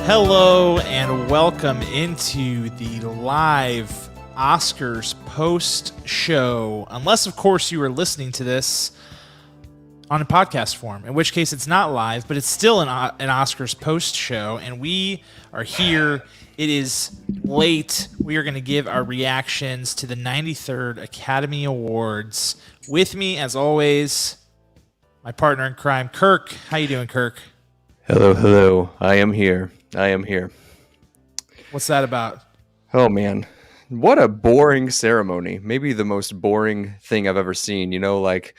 Hello and welcome into the live Oscars post show. Unless, of course, you are listening to this on a podcast form, in which case it's not live, but it's still an Oscars post show. And we are here. It is late. We are going to give our reactions to the 93rd Academy Awards. With me, as always, my partner in crime, Kirk. How you doing, Kirk? Hello. I am here. What's that about? Oh, man. What a boring ceremony. Maybe the most boring thing I've ever seen. You know, like,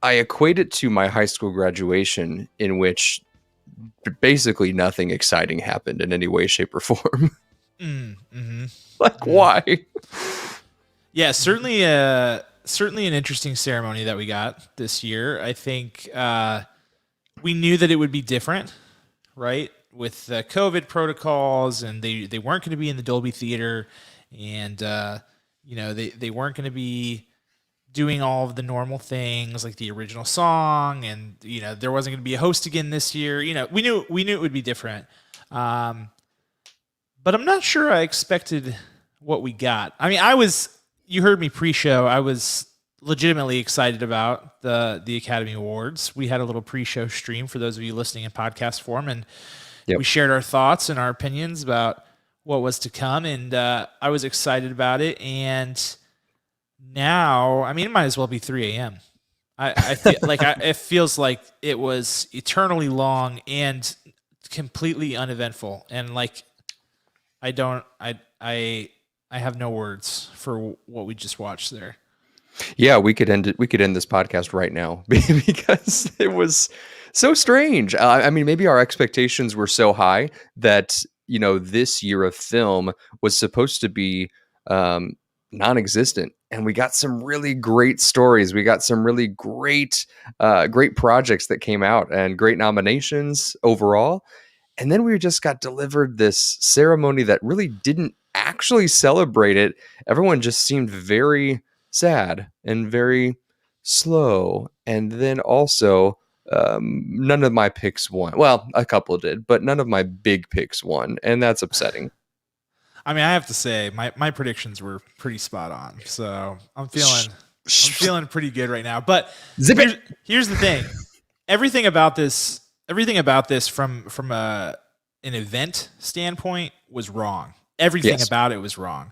I equate it to my high school graduation, in which basically nothing exciting happened in any way, shape, or form. Why? Yeah, certainly an interesting ceremony that we got this year. I think we knew that it would be different, right? With the COVID protocols, and they weren't going to be in the Dolby Theater, and they weren't going to be doing all of the normal things like the original song, and there wasn't going to be a host again this year. We knew it would be different, but I'm not sure I expected what we got. I mean, you heard me pre-show. I was legitimately excited about the Academy Awards. We had a little pre-show stream for those of you listening in podcast form, and we shared our thoughts and our opinions about what was to come, and I was excited about it. And now, I mean, it might as well be 3 a.m. I feel like it feels like it was eternally long and completely uneventful, and like I have no words for what we just watched there. Yeah, we could end it. We could end this podcast right now because it was so strange. I mean, maybe our expectations were so high that this year of film was supposed to be non-existent, and we got some really great stories. We got some really great projects that came out and great nominations overall. And then we just got delivered this ceremony that really didn't actually celebrate it. Everyone just seemed very sad and very slow. And then also, none of my picks won. Well, a couple did, but none of my big picks won. And that's upsetting. I mean, I have to say, my predictions were pretty spot on. So I'm feeling pretty good right now. But here's the thing. Everything about this from an event standpoint was wrong. Everything about it was wrong.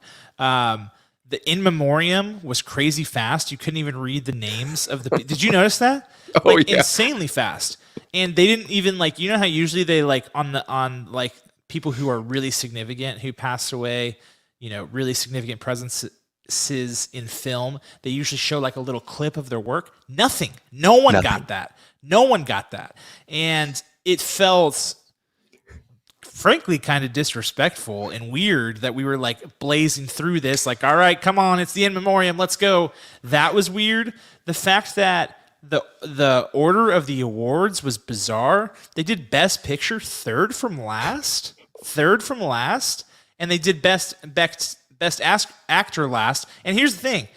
The in memoriam was crazy fast. You couldn't even read the names of the. Did you notice that? Insanely fast. And they didn't even how usually they on people who are really significant, who passed away, really significant presences in film. They usually show a little clip of their work. Nothing. No one got that. And it felt, frankly, kind of disrespectful and weird that we were blazing through this. All right, come on, it's the in memoriam, let's go. That was weird. The fact that the order of the awards was bizarre. They did Best Picture third from last, and they did Best Actor last. And here's the thing: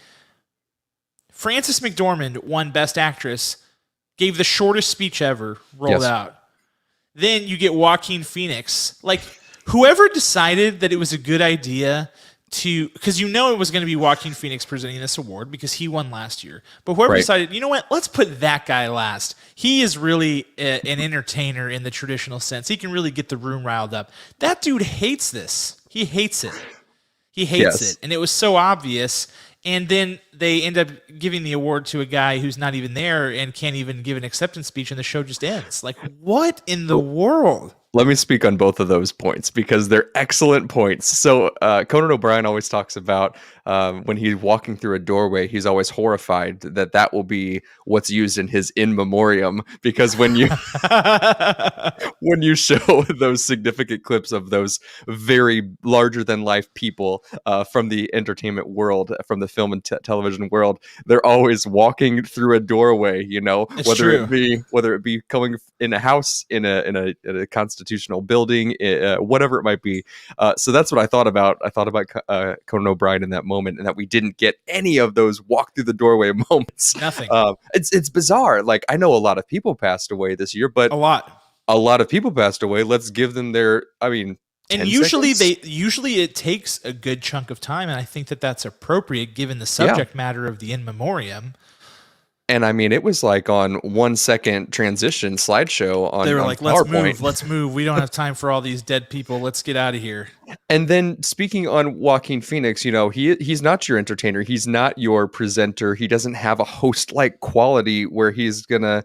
Frances McDormand won Best Actress, gave the shortest speech ever, rolled out. Then you get Joaquin Phoenix. Whoever decided that it was a good idea because it was going to be Joaquin Phoenix presenting this award because he won last year. But whoever decided, you know what, let's put that guy last. He is really an entertainer in the traditional sense. He can really get the room riled up. That dude hates this. He hates it. It. And it was so obvious. And then they end up giving the award to a guy who's not even there and can't even give an acceptance speech, and the show just ends. What in the world? Let me speak on both of those points because they're excellent points. So Conan O'Brien always talks about when he's walking through a doorway, he's always horrified that will be what's used in his in memoriam, because when you show those significant clips of those very larger than life people from the entertainment world, from the film and television world, they're always walking through a doorway, whether it be coming in a house, in a constitutional building, whatever it might be. So that's what I thought about. I thought about Conan O'Brien in that moment, and that we didn't get any of those walk through the doorway moments. Nothing. It's bizarre. I know a lot of people passed away this year, but a lot. a lot of people passed away. Let's give them their, I mean, and 10 usually seconds? usually it takes a good chunk of time, and I think that that's appropriate given the subject matter of the in memoriam. And I mean, it was like on 1 second transition slideshow on, they were on like, PowerPoint. let's move. We don't have time for all these dead people. Let's get out of here. And then speaking on Joaquin Phoenix, you know, he's not your entertainer. He's not your presenter. He doesn't have a host-like quality where he's gonna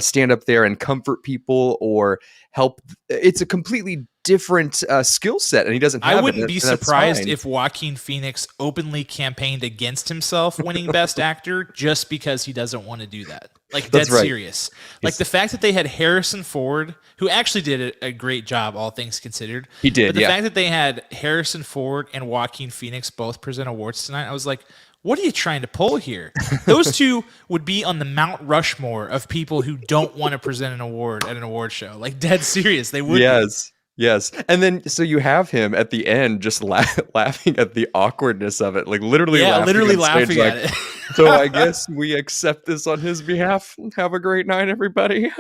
stand up there and comfort people or help. It's a completely different skill set, and he doesn't have it. I wouldn't be surprised if Joaquin Phoenix openly campaigned against himself winning Best Actor just because he doesn't want to do that. Like, dead serious. Like, the fact that they had Harrison Ford, who actually did a great job, all things considered. He did, but the fact that they had Harrison Ford and Joaquin Phoenix both present awards tonight, I was like, what are you trying to pull here? Those two would be on the Mount Rushmore of people who don't want to present an award at an award show. Like, dead serious. They would Yes. And then, so you have him at the end just laughing at the awkwardness of it. Like, literally laughing at it. So I guess we accept this on his behalf. Have a great night, everybody.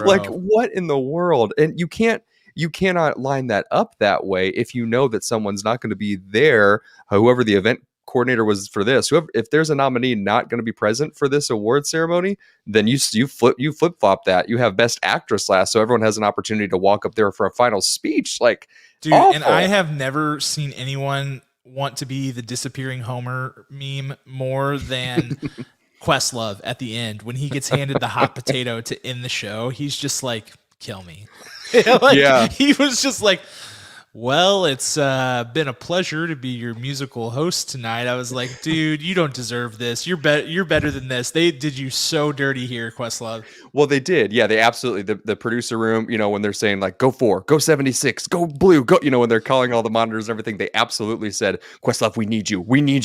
Like, what in the world? And you cannot line that up that way if you know that someone's not going to be there, whoever the event coordinator was for this. If there's a nominee not going to be present for this award ceremony, then you flip flop that. You have Best Actress last, so everyone has an opportunity to walk up there for a final speech. Like, dude, awful. And I have never seen anyone want to be the disappearing Homer meme more than Questlove at the end when he gets handed the hot potato to end the show. He's just like, kill me. He was just like, well, it's been a pleasure to be your musical host tonight. I was like, dude, you don't deserve this. You're better than this. They did you so dirty here, Questlove. Well, they did. Yeah, they absolutely. The producer room, you know, when they're saying like, go 4, go 76, go blue, go, you know, when they're calling all the monitors and everything, they absolutely said, Questlove, we need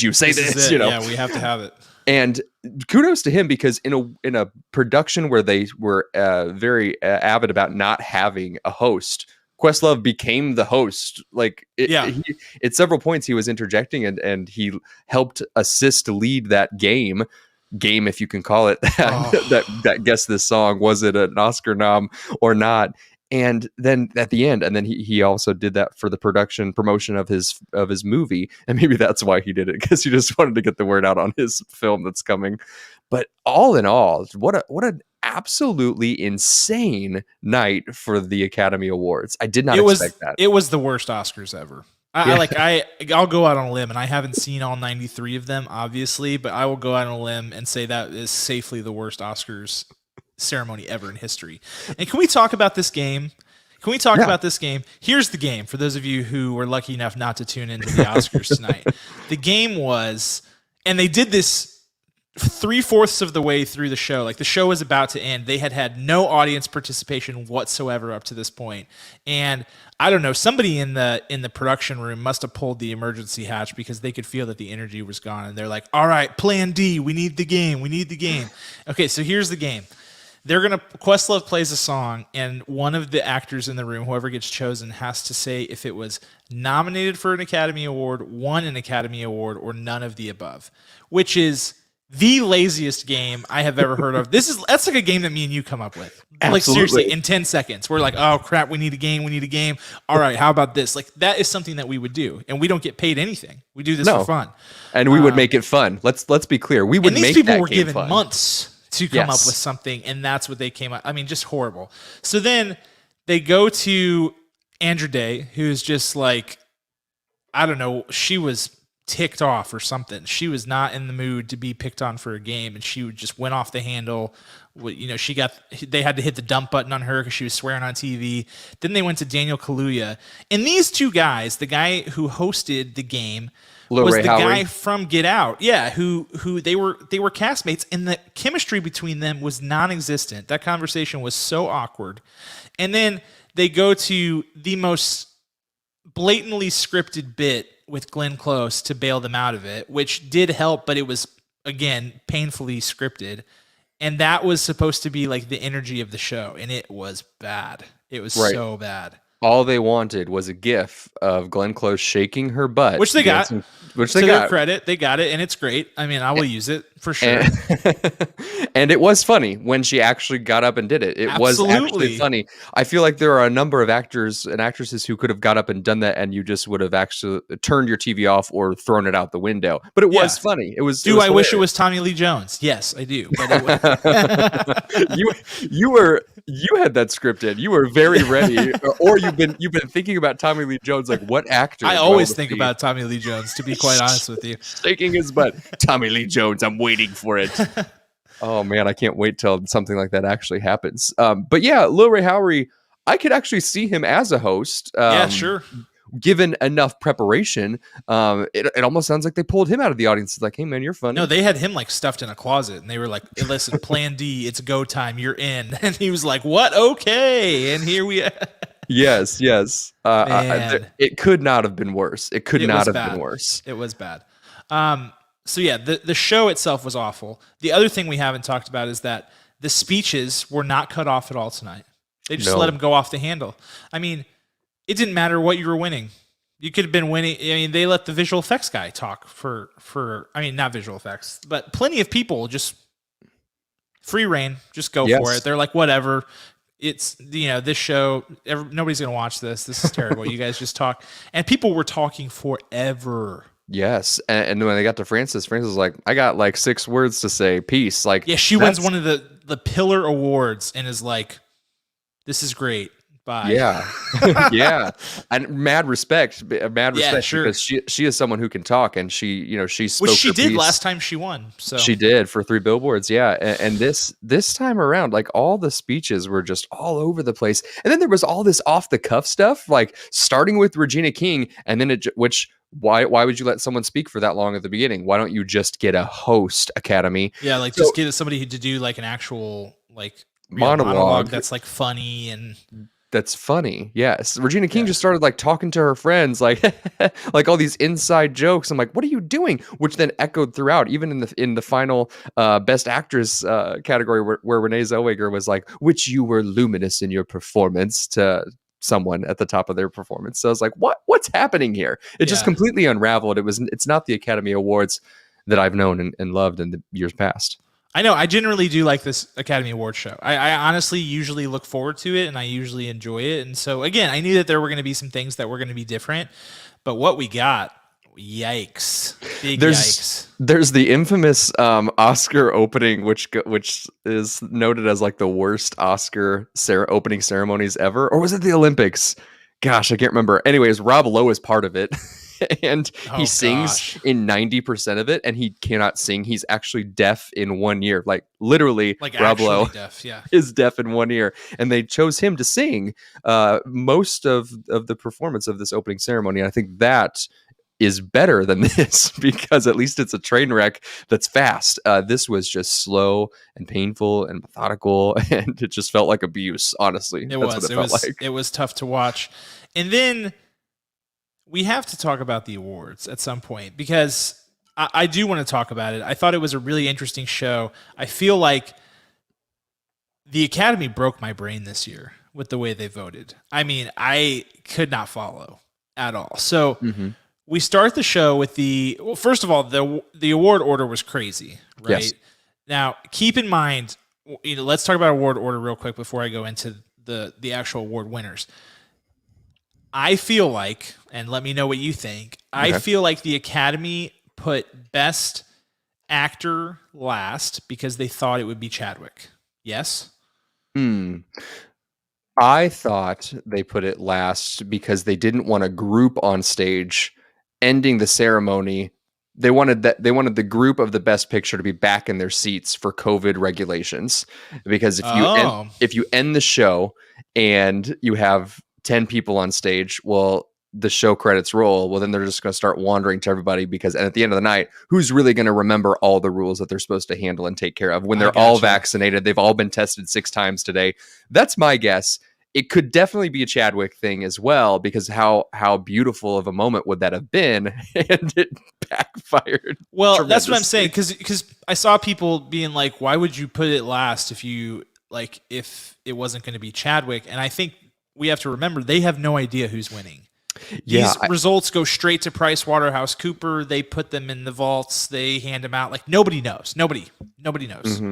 you. Say this, you know. Yeah, we have to have it. And kudos to him, because in a production where they were very avid about not having a host, Questlove became the host. Like, at several points he was interjecting and he helped assist lead that game, if you can call it that, that guessed this song. Was it an Oscar nom or not? And then at the end, and then he also did that for the promotion of his movie, and maybe that's why he did it, because he just wanted to get the word out on his film that's coming. But all in all, what an absolutely insane night for the Academy Awards. I did not expect that. It was the worst Oscars ever. I'll go out on a limb, and I haven't seen all 93 of them, obviously, but I will go out on a limb and say that is safely the worst Oscars ceremony ever in history. And can we talk about this game? About this game? Here's the game for those of you who were lucky enough not to tune into the Oscars tonight. The game was, and they did this 3/4 of the way through the show. Like, the show was about to end. They had no audience participation whatsoever up to this point. And I don't know, somebody in the production room must have pulled the emergency hatch because they could feel that the energy was gone. And they're like, all right, plan D, we need the game. Okay, so here's the game. Questlove plays a song, and one of the actors in the room, whoever gets chosen, has to say if it was nominated for an Academy Award, won an Academy Award, or none of the above, which is the laziest game I have ever heard of. That's like a game that me and you come up with. Absolutely. Like, seriously, in 10 seconds. We're like, oh crap, we need a game. All right, how about this? Like, that is something that we would do, and we don't get paid anything. We do this for fun. And we would make it fun. Let's be clear. We would make that game fun. And these people were given months to come up with something, and that's what they came up. I mean, just horrible. So then they go to Andra Day, who's just like, I don't know, she was ticked off or something. She was not in the mood to be picked on for a game, and she just went off the handle. You know, they had to hit the dump button on her because she was swearing on TV. Then they went to Daniel Kaluuya, and these two guys, the guy who hosted the game was the guy from Get Out. Yeah, who they were castmates, and the chemistry between them was non-existent. That conversation was so awkward. And then they go to the most blatantly scripted bit with Glenn Close to bail them out of it, which did help, but it was, again, painfully scripted. And that was supposed to be like the energy of the show, and it was bad. It was so bad. All they wanted was a GIF of Glenn Close shaking her butt, which they got. Which they to got. their credit, they got it, and it's great. I mean, I will use it for sure. And it was funny when she actually got up and did it. It was actually funny. I feel like there are a number of actors and actresses who could have got up and done that, and you just would have actually turned your TV off or thrown it out the window. But it was funny. It was. I wish it was Tommy Lee Jones? Yes, I do. But you had that scripted. You were very ready, or you've been thinking about Tommy Lee Jones. Like, what actor? I always think about Tommy Lee Jones, to be quite honest with you. Shaking his butt. Tommy Lee Jones, I'm waiting for it. Oh man, I can't wait till something like that actually happens. But yeah, Lil Ray Howery, I could actually see him as a host. Yeah, sure. Given enough preparation, it almost sounds like they pulled him out of the audience. It's like, hey man, you're funny. No, they had him like stuffed in a closet, and they were like, hey, "Listen, Plan D, it's go time. You're in." And he was like, "What? Okay." And here we are. Yes. It could not have been worse. It could not have been worse. It was bad. So yeah, the show itself was awful. The other thing we haven't talked about is that the speeches were not cut off at all tonight. They just let them go off the handle. I mean, it didn't matter what you were winning. You could have been winning. I mean, they let the visual effects guy talk for I mean, not visual effects, but plenty of people just free reign, just go for it. They're like, whatever. It's, this show, nobody's going to watch this. This is terrible. You guys just talk. And people were talking forever. Yes. And when they got to Frances was like, I got like 6 words to say. Peace. Like, yeah, she wins one of the Pillar Awards and is like, this is great. Bye. Yeah. Yeah. And mad respect sure. Because she is someone who can talk, and she spoke. Which she did piece. last time she won. So she did for 3 billboards. Yeah. And this time around, like, all the speeches were just all over the place. And then there was all this off the cuff stuff, like starting with Regina King, and then why would you let someone speak for that long at the beginning? Why don't you just get a host, Academy? Yeah, like just get somebody to do like an actual like monologue that's like funny and that's funny. Yes. Regina King just started like talking to her friends, like like all these inside jokes. I'm like, what are you doing? Which then echoed throughout, even in the final best actress category where Renee Zellweger was like, which you were luminous in your performance, to someone at the top of their performance. So I was like, what's happening here? It just completely unraveled. It's not the Academy Awards that I've known and loved in the years past. I know. I generally do like this Academy Awards show. I honestly usually look forward to it, and I usually enjoy it. And so, again, I knew that there were going to be some things that were going to be different, but what we got, yikes. Yikes. There's the infamous Oscar opening, which is noted as like the worst Oscar opening ceremonies ever. Or was it the Olympics? Gosh, I can't remember. Anyways, Rob Lowe is part of it. And he sings in 90% of it, and he cannot sing. He's actually deaf in 1 ear. Like, literally, like Rob Lowe is deaf in 1 ear. And they chose him to sing most of the performance of this opening ceremony. And I think that is better than this, because at least it's a train wreck that's fast. This was just slow and painful and methodical, and it just felt like abuse, honestly. It was tough to watch. And then we have to talk about the awards at some point, because I do want to talk about it. I thought it was a really interesting show. I feel like the Academy broke my brain this year with the way they voted. I mean, I could not follow at all. So we start the show with first of all, the award order was crazy, right? Yes. Now, keep in mind, let's talk about award order real quick before I go into the actual award winners. I feel like, and let me know what you think, I feel like the Academy put Best Actor last because they thought it would be Chadwick. Yes? I thought they put it last because they didn't want a group on stage ending the ceremony. They wanted the group of the Best Picture to be back in their seats for COVID regulations. Because if you end the show and you have 10 people on stage, well, the show credits roll. Well, then they're just going to start wandering to everybody, because at the end of the night, who's really going to remember all the rules that they're supposed to handle and take care of when they're all vaccinated? They've all been tested 6 times today. That's my guess. It could definitely be a Chadwick thing as well, because how beautiful of a moment would that have been? And it backfired. Well, that's what I'm saying, because I saw people being like, why would you put it last if it wasn't going to be Chadwick? And I think we have to remember they have no idea who's winning. Yeah, These results go straight to PricewaterhouseCooper. They put them in the vaults. They hand them out. Like nobody knows. Nobody knows.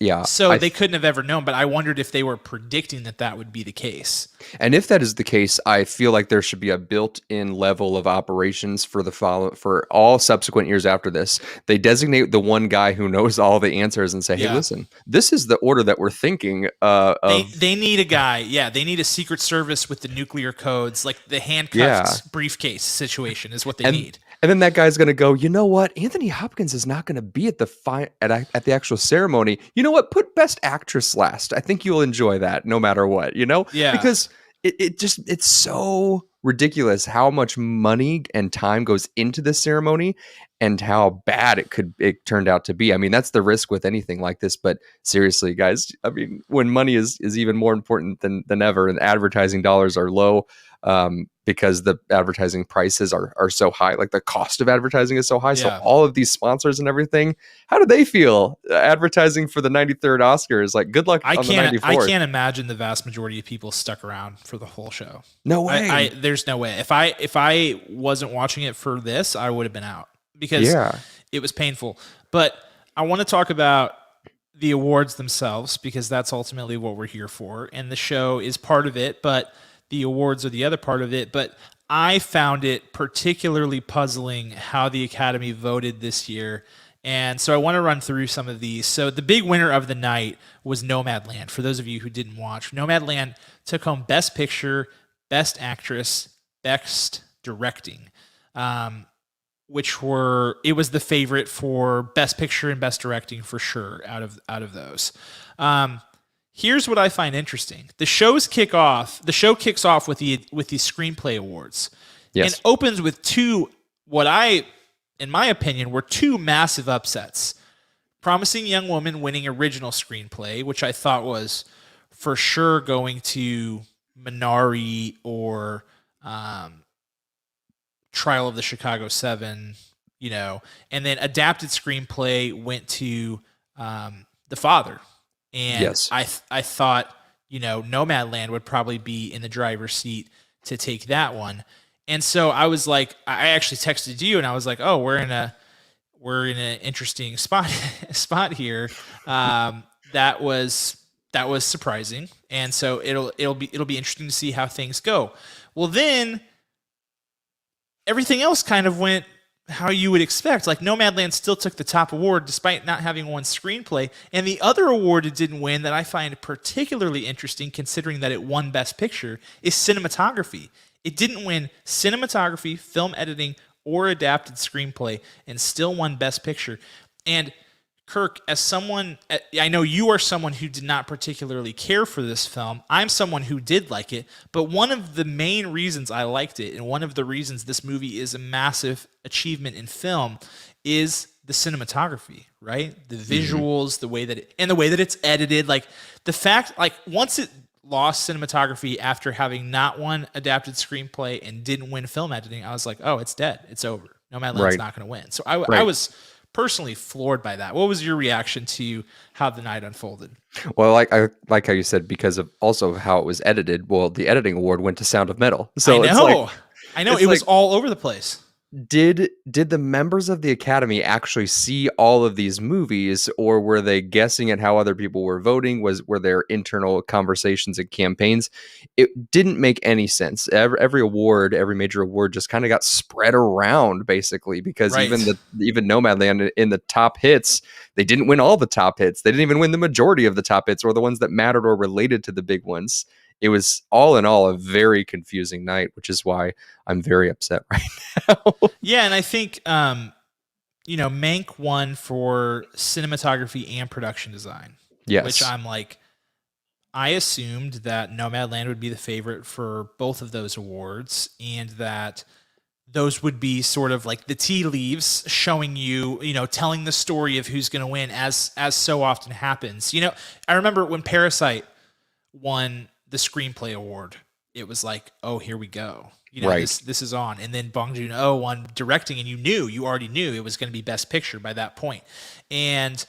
Yeah. So they couldn't have ever known, but I wondered if they were predicting that would be the case. And if that is the case, I feel like there should be a built-in level of operations for for all subsequent years after this. They designate the one guy who knows all the answers and say, "Hey, listen, this is the order that we're thinking." They need a guy. Yeah, they need a Secret Service with the nuclear codes, like the handcuffed briefcase situation is what they need. And then that guy's going to go, you know what? Anthony Hopkins is not going to be at the actual ceremony. You know what? Put Best Actress last. I think you'll enjoy that no matter what, Yeah. Because it's so ridiculous how much money and time goes into this ceremony and how bad it turned out to be. I mean, that's the risk with anything like this. But seriously, guys, I mean, when money is even more important than ever and advertising dollars are low, because the advertising prices are so high, like the cost of advertising is so high. So all of these sponsors and everything, how do they feel advertising for the 93rd Oscars? Like, good luck on the 94th. I can't imagine the vast majority of people stuck around for the whole show. No way. There's no way. If I wasn't watching it for this, I would have been out because it was painful. But I want to talk about the awards themselves because that's ultimately what we're here for. And the show is part of it, but the awards are the other part of it. But I found it particularly puzzling how the Academy voted this year. And so I want to run through some of these. So the big winner of the night was Nomadland. For those of you who didn't watch, Nomadland took home Best Picture, Best Actress, Best Directing, it was the favorite for Best Picture and Best Directing for sure out of those. Here's what I find interesting. The show kicks off with the Screenplay Awards. Yes. And opens with two, in my opinion, were two massive upsets. Promising Young Woman winning original screenplay, which I thought was for sure going to Minari or Trial of the Chicago 7, and then adapted screenplay went to The Father. And I thought, Nomadland would probably be in the driver's seat to take that one. And so I was like, I actually texted you and I was like, oh, we're in an interesting spot here. That was surprising. And so it'll be interesting to see how things go. Well, then everything else kind of went how you would expect. Like Nomadland still took the top award despite not having won screenplay. And the other award it didn't win that I find particularly interesting considering that it won Best Picture is cinematography. It didn't win cinematography, film editing, or adapted screenplay and still won Best Picture. And Kirk, as someone, I know you are someone who did not particularly care for this film. I'm someone who did like it, but one of the main reasons I liked it and one of the reasons this movie is a massive achievement in film is the cinematography, right? The visuals, the way that it's edited, like the fact, like once it lost cinematography after having not won adapted screenplay and didn't win film editing, I was like, oh, it's dead. It's over. Nomadland's not going to win. So I was personally floored by that. What was your reaction to how the night unfolded? Well, I like how you said because of also how it was edited. Well, the editing award went to Sound of Metal. So I know it was all over the place. Did the members of the Academy actually see all of these movies, or were they guessing at how other people were voting? Were there internal conversations and campaigns? It didn't make even sense. Every award, every major award, just kind of got spread around basically because even Nomadland in the top hits, they didn't win all the top hits. They didn't even win the majority of the top hits, or the ones that mattered or related to the big ones. It was all in all a very confusing night, which is why I'm very upset right now. Yeah, and I think Mank won for cinematography and production design. Yes. Which I'm like, I assumed that Nomadland would be the favorite for both of those awards and that those would be sort of like the tea leaves showing you, telling the story of who's going to win as so often happens. I remember when Parasite won the screenplay award, it was like, oh, here we go. This is on. And then Bong Joon-ho won directing, and you already knew it was going to be Best Picture by that point. And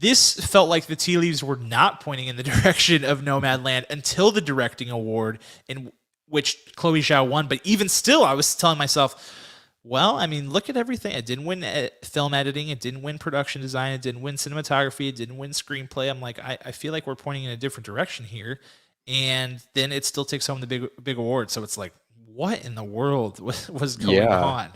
this felt like the tea leaves were not pointing in the direction of Nomadland until the directing award, in which Chloe Zhao won. But even still, I was telling myself, well, I mean, look at everything. It didn't win film editing. It didn't win production design. It didn't win cinematography. It didn't win screenplay. I'm like, I feel like we're pointing in a different direction here. And then it still takes home the big award. So it's like, what in the world was going on?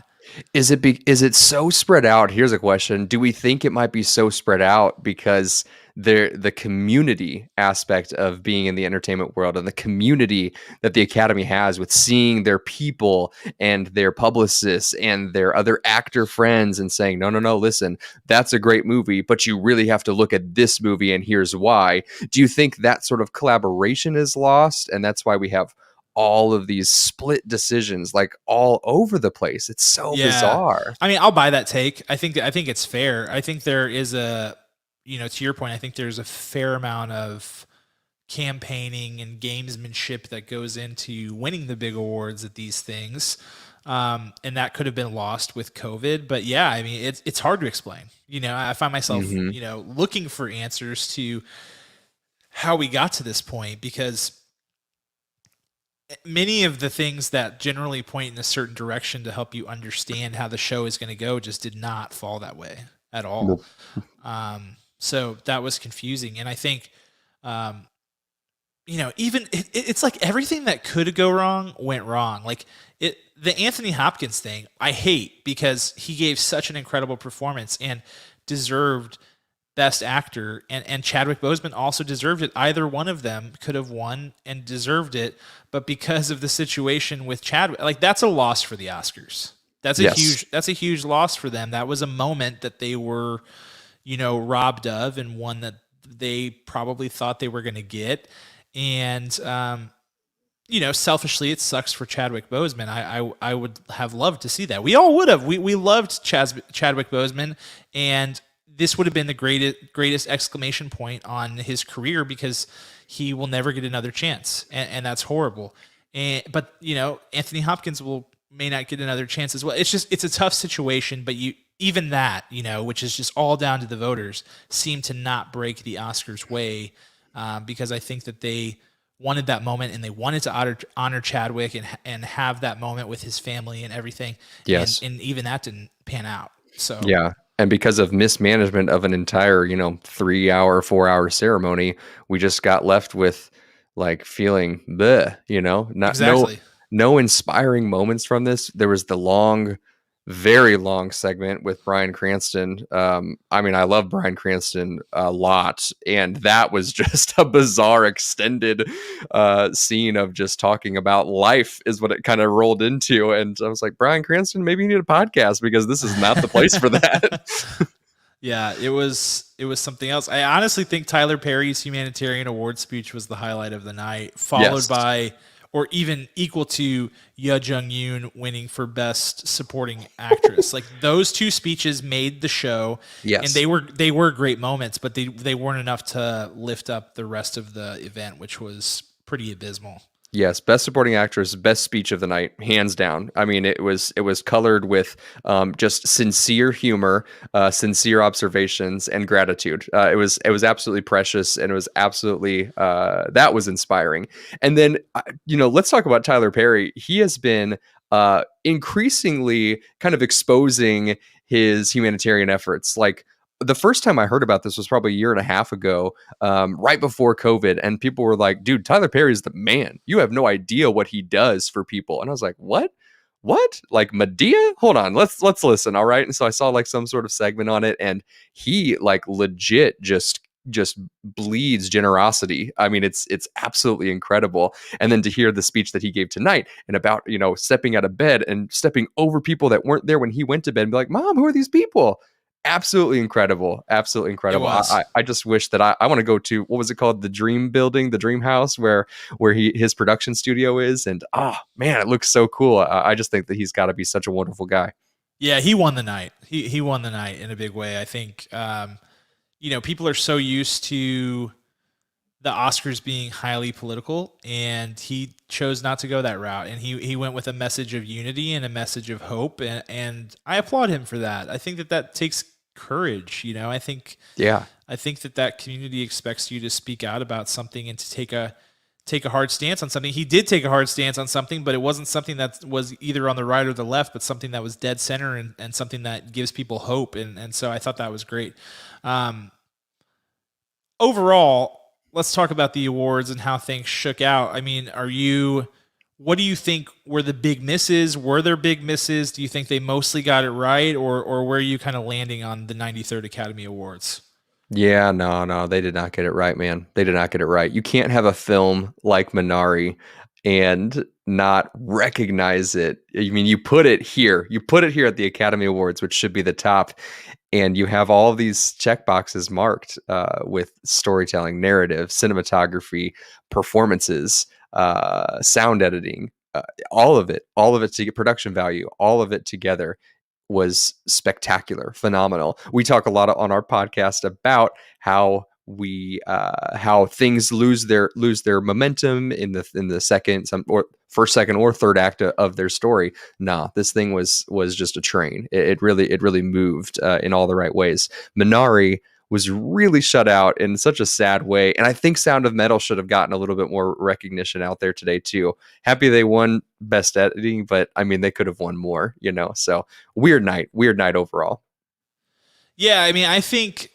Is it so spread out? Here's a question. Do we think it might be so spread out because the community aspect of being in the entertainment world and the community that the Academy has with seeing their people and their publicists and their other actor friends and saying, no, listen, that's a great movie, but you really have to look at this movie and here's why. Do you think that sort of collaboration is lost? And that's why we have all of these split decisions like all over the place. It's so bizarre. I mean, I'll buy that take. I think it's fair. I think there is to your point, I think there's a fair amount of campaigning and gamesmanship that goes into winning the big awards at these things. And that could have been lost with COVID, but yeah, I mean, it's hard to explain. I find myself, looking for answers to how we got to this point, because many of the things that generally point in a certain direction to help you understand how the show is going to go just did not fall that way at all. Nope. So that was confusing. And I think, even it's like everything that could go wrong went wrong. Like the Anthony Hopkins thing, I hate, because he gave such an incredible performance and deserved Best Actor, and Chadwick Boseman also deserved it. Either one of them could have won and deserved it, but because of the situation with Chadwick, like, that's a loss for the Oscars. That's a huge loss for them. That was a moment that they were, robbed of, and one that they probably thought they were going to get. And selfishly, it sucks for Chadwick Boseman. I would have loved to see that. We all would have. We loved Chadwick Boseman, and this would have been the greatest exclamation point on his career, because he will never get another chance, and that's horrible. But Anthony Hopkins may not get another chance as well. It's a tough situation, but even that, which is just all down to the voters, seem to not break the Oscars' way, because I think that they wanted that moment, and they wanted to honor Chadwick and have that moment with his family and everything. Yes, and even that didn't pan out. So yeah. And because of mismanagement of an entire, 3-hour, 4-hour ceremony, we just got left with like feeling no inspiring moments from this. There was the very long segment with Bryan Cranston. I mean, I love Bryan Cranston a lot, and that was just a bizarre extended scene of just talking about life is what it kind of rolled into. And I was like, Bryan Cranston, maybe you need a podcast, because this is not the place for that. Yeah, it was something else. I honestly think Tyler Perry's humanitarian award speech was the highlight of the night, followed by, or even equal to, Ye Jung-yoon winning for Best Supporting Actress. Like, those two speeches made the show, and they were great moments, but they weren't enough to lift up the rest of the event, which was pretty abysmal. Yes, Best Supporting Actress, best speech of the night, hands down. I mean, it was colored with just sincere humor, sincere observations, and gratitude. It was absolutely precious, and it was absolutely that was inspiring. And then let's talk about Tyler Perry. He has been increasingly kind of exposing his humanitarian efforts. Like, the first time I heard about this was probably a year and a half ago, right before COVID, and people were like, dude, Tyler Perry's the man. You have no idea what he does for people. And I was like, what? Like Medea? Hold on, let's listen. All right. And so I saw like some sort of segment on it, and he like legit just bleeds generosity. I mean, it's absolutely incredible. And then to hear the speech that he gave tonight, and about, stepping out of bed and stepping over people that weren't there when he went to bed, and be like, Mom, who are these people? Absolutely incredible. Absolutely incredible. I just wish that I want to go to, what was it called? The Dream Building, the Dream House, where his production studio is. And man, it looks so cool. I just think that he's got to be such a wonderful guy. Yeah, he won the night. He won the night in a big way. I think, people are so used to the Oscars being highly political, and he chose not to go that route. And he went with a message of unity and a message of hope. And I applaud him for that. I think that takes courage. I think, I think that community expects you to speak out about something and to take a hard stance on something. He did take a hard stance on something, but it wasn't something that was either on the right or the left, but something that was dead center and something that gives people hope. And so I thought that was great. Overall, let's talk about the awards and how things shook out. I mean, what do you think were the big misses? Were there big misses? Do you think they mostly got it right, or where are you kind of landing on the 93rd Academy Awards? Yeah, no, they did not get it right, man. They did not get it right. You can't have a film like Minari and not recognize it. I mean, you put it here at the Academy Awards, which should be the top, and you have all of these check boxes marked with storytelling, narrative, cinematography, performances, sound editing, all of it to get production value, all of it together was spectacular, phenomenal. We talk a lot on our podcast about how how things lose their momentum in the first, second, or third act of their story. Nah, this thing was just a train. It really moved in all the right ways. Minari was really shut out in such a sad way, and I think Sound of Metal should have gotten a little bit more recognition out there today too. Happy they won Best Editing, but I mean they could have won more, So weird night overall. Yeah, I mean, I think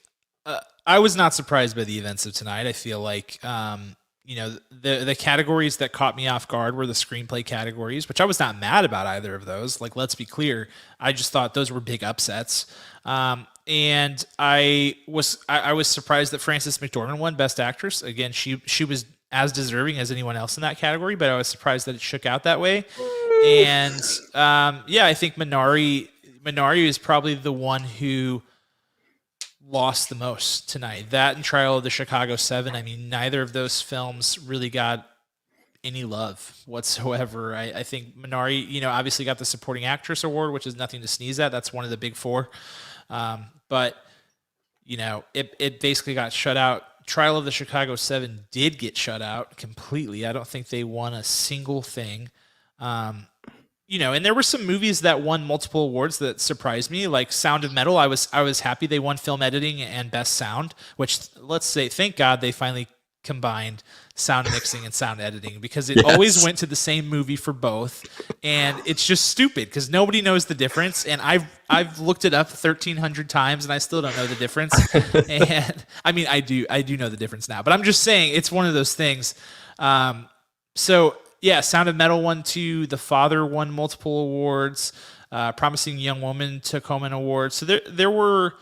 I was not surprised by the events of tonight. I feel like the categories that caught me off guard were the screenplay categories, which I was not mad about either of those. Like, let's be clear, I just thought those were big upsets. And I was surprised that Frances McDormand won Best Actress. Again, she was as deserving as anyone else in that category, but I was surprised that it shook out that way. And I think Minari is probably the one who lost the most tonight. That and Trial of the Chicago 7. I mean, neither of those films really got any love whatsoever. I think Minari, obviously got the Supporting Actress Award, which is nothing to sneeze at. That's one of the big four. But it basically got shut out. Trial of the Chicago 7 did get shut out completely. I don't think they won a single thing. And there were some movies that won multiple awards that surprised me, like Sound of Metal. I was happy they won film editing and best sound, which, let's say, thank God they finally combined sound mixing and sound editing, because it always went to the same movie for both, and it's just stupid because nobody knows the difference. And I've looked it up 1,300 times and I still don't know the difference. And I mean, I do know the difference now, but I'm just saying it's one of those things. So yeah, Sound of Metal won 2. The Father won multiple awards. Promising Young Woman took home an award. So there were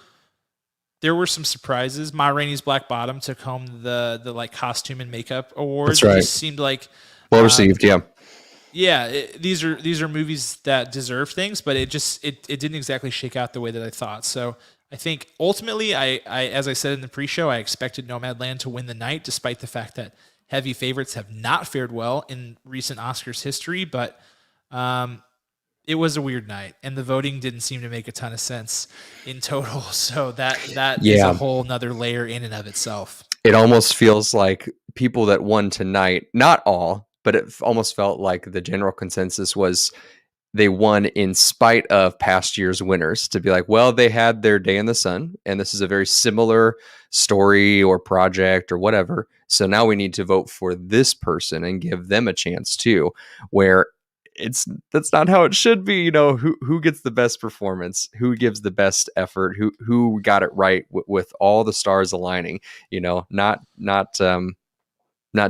some surprises. Ma Rainey's Black Bottom took home the like costume and makeup awards. That's right. It seemed like well received. Yeah. Yeah, these are movies that deserve things, but it didn't exactly shake out the way that I thought. So I think ultimately, I as I said in the pre-show, I expected Nomadland to win the night, despite the fact that heavy favorites have not fared well in recent Oscars history. But it was a weird night, and the voting didn't seem to make a ton of sense in total. So that is a whole nother layer in and of itself. It almost feels like people that won tonight, not all, but it almost felt like the general consensus was they won in spite of past year's winners, to be like, well, they had their day in the sun, and this is a very similar story or project or whatever. So now we need to vote for this person and give them a chance too, where that's not how it should be. Who gets the best performance, who gives the best effort, who got it right with all the stars aligning, not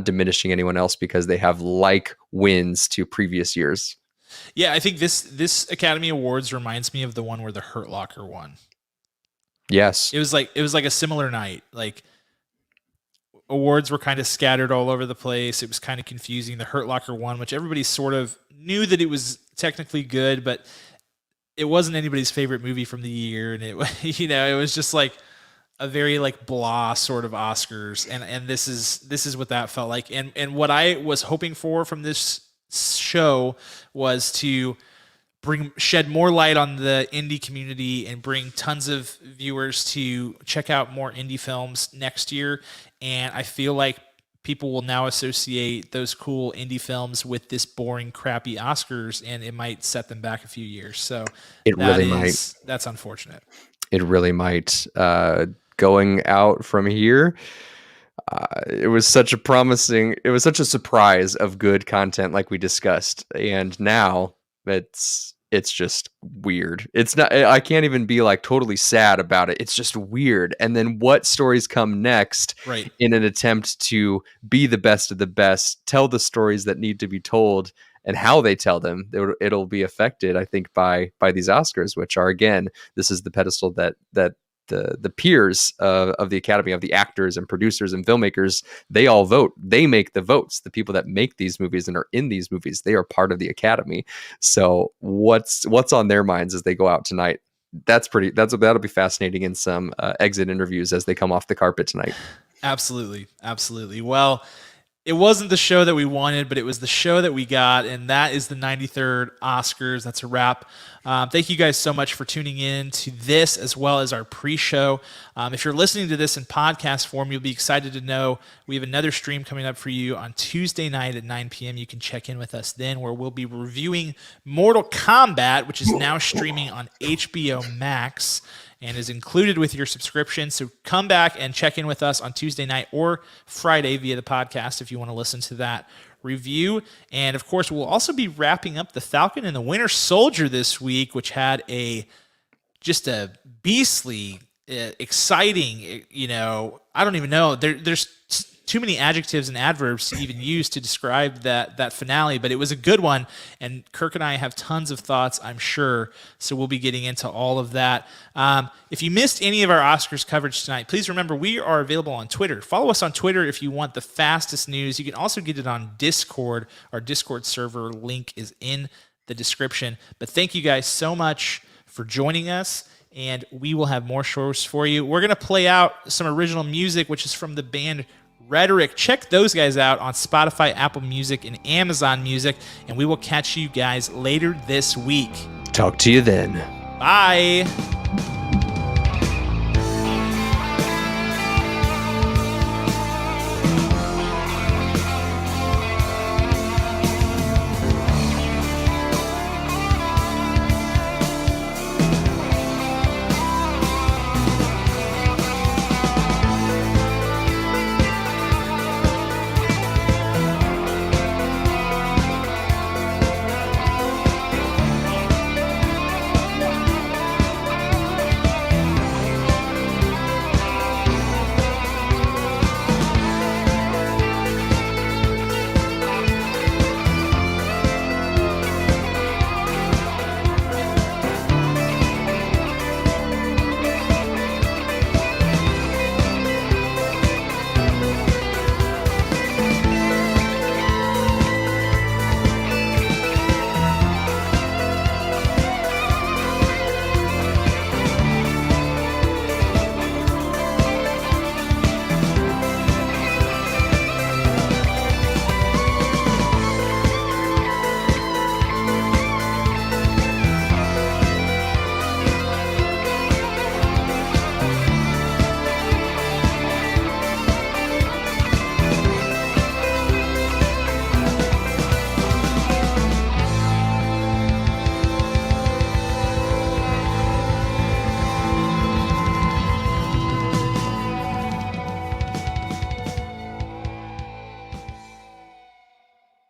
diminishing anyone else because they have like wins to previous years. Yeah, I think this Academy Awards reminds me of the one where the Hurt Locker won. Yes. It was like a similar night. Like, awards were kind of scattered all over the place. It was kind of confusing. The Hurt Locker won, which everybody sort of knew that it was technically good, but it wasn't anybody's favorite movie from the year, and it was just like a very like blah sort of Oscars, and this is what that felt like. And what I was hoping for from this show was to shed more light on the indie community and bring tons of viewers to check out more indie films next year. And I feel like people will now associate those cool indie films with this boring, crappy Oscars, and it might set them back a few years. So it really might. That's unfortunate. It really might. going out from here. It was such a surprise of good content, like we discussed, and now it's just weird. It's not. I can't even be like totally sad about it. It's just weird. And then what stories come next? Right. In an attempt to be the best of the best, tell the stories that need to be told, and how they tell them, it'll be affected, I think, by these Oscars, which are, again, this is the pedestal that the peers of the Academy, of the actors and producers and filmmakers, they all vote. They make the votes. The people that make these movies and are in these movies, they are part of the Academy. So what's on their minds as they go out tonight? That'll be fascinating in some exit interviews as they come off the carpet tonight. Absolutely. Well, it wasn't the show that we wanted, but it was the show that we got, and that is the 93rd Oscars. That's a wrap. Thank you guys so much for tuning in to this, as well as our pre-show. If you're listening to this in podcast form, you'll be excited to know we have another stream coming up for you on Tuesday night at 9 p.m. You can check in with us then, where we'll be reviewing Mortal Kombat, which is now streaming on HBO Max and is included with your subscription. So come back and check in with us on Tuesday night or Friday via the podcast if you want to listen to that review. And of course, we'll also be wrapping up The Falcon and the Winter Soldier this week, which had just a beastly, exciting, I don't even know. There's too many adjectives and adverbs to even use to describe that finale, but it was a good one, and Kirk and I have tons of thoughts, I'm sure, so we'll be getting into all of that. If you missed any of our Oscars coverage tonight, please remember we are available on Twitter. Follow us on Twitter if you want the fastest news. You can also get it on Discord. Our Discord server link is in the description. But thank you guys so much for joining us, and we will have more shows for you. We're going to play out some original music, which is from the band Rhetoric. Check those guys out on Spotify, Apple Music, and Amazon Music, and we will catch you guys later this week. Talk to you then. Bye.